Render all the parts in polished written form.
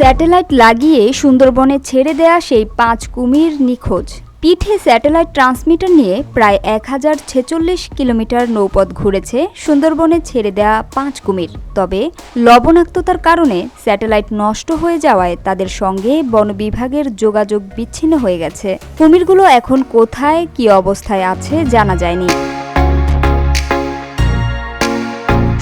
Satellite লাগিয়ে সুন্দরবনে ছেড়ে দেয়া সেই ৫ কুমির নিখোঁজ। পিঠে স্যাটেলাইট ট্রান্সমিটার নিয়ে প্রায় ১০৪৬ কিলোমিটার নৌপথ ঘুরেছে সুন্দরবনে ছেড়ে দেয়া ৫ কুমির। তবে লবণাক্ততার কারণে স্যাটেলাইট নষ্ট হয়ে যাওয়ায় তাদের সঙ্গে বন বিভাগের যোগাযোগ বিচ্ছিন্ন হয়ে গেছে। কুমিরগুলো এখন কোথায়, কী অবস্থায় আছে জানা যায়নি।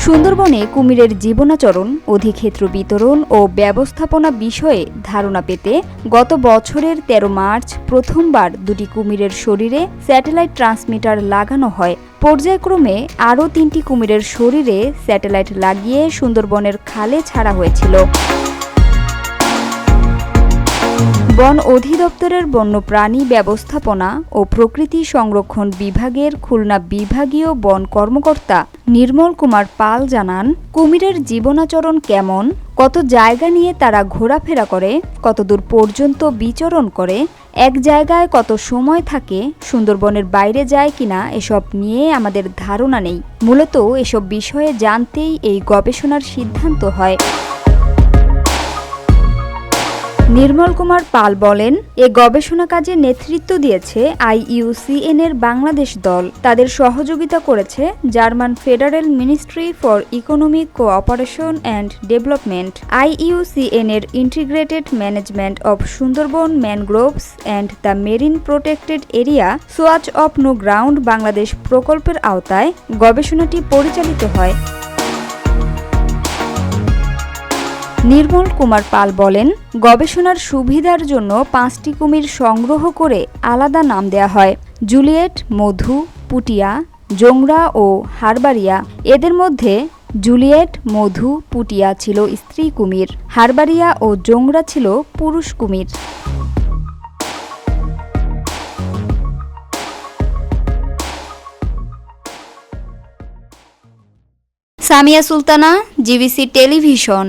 সুন্দরবনে কুমিরের জীবনাচরণ, অধিক্ষেত্র বিতরণ ও ব্যবস্থাপনা বিষয়ে ধারণা পেতে গত বছরের ১৩ মার্চ প্রথমবার দুটি কুমিরের শরীরে স্যাটেলাইট ট্রান্সমিটার লাগানো হয়। পর্যায়ক্রমে আরও ৩টি কুমিরের শরীরে স্যাটেলাইট লাগিয়ে সুন্দরবনের খালে ছাড়া হয়েছিল। বন অধিদপ্তরের বন্যপ্রাণী ব্যবস্থাপনা ও প্রকৃতি সংরক্ষণ বিভাগের খুলনা বিভাগীয় বন কর্মকর্তা নির্মল কুমার পাল জানান, কুমিরের জীবনাচরণ কেমন, কত জায়গা নিয়ে তারা ঘোরাফেরা করে, কতদূর পর্যন্ত বিচরণ করে, এক জায়গায় কত সময় থাকে, সুন্দরবনের বাইরে যায় কিনা এসব নিয়ে আমাদের ধারণা নেই। মূলত এসব বিষয়ে জানতেই এই গবেষণার সিদ্ধান্ত হয়। নির্মল কুমার পাল বলেন, এ গবেষণা কাজে নেতৃত্ব দিয়েছে IUCN এর বাংলাদেশ দল। তাদের সহযোগিতা করেছে German federal ministry for economic cooperation and development, IUCN এর integrated management of Sundarban mangroves and the marine protected area swatch of no ground Bangladesh প্রকল্পের আওতায় গবেষণাটি পরিচালিত হয়। নির্মল কুমার পাল বলেন, গবেষণার সুবিধার জন্য ৫টি কুমির সংগ্রহ করে আলাদা নাম দেয়া হয়: জুলিয়েট, মধু, পুটিয়া, জোংরা ও হারবারিয়া। এদের মধ্যে জুলিয়েট, মধু, পুটিয়া ছিল স্ত্রী কুমির, হারবারিয়া ও জোংরা ছিল পুরুষ কুমির। Samia Sultana, GBC television.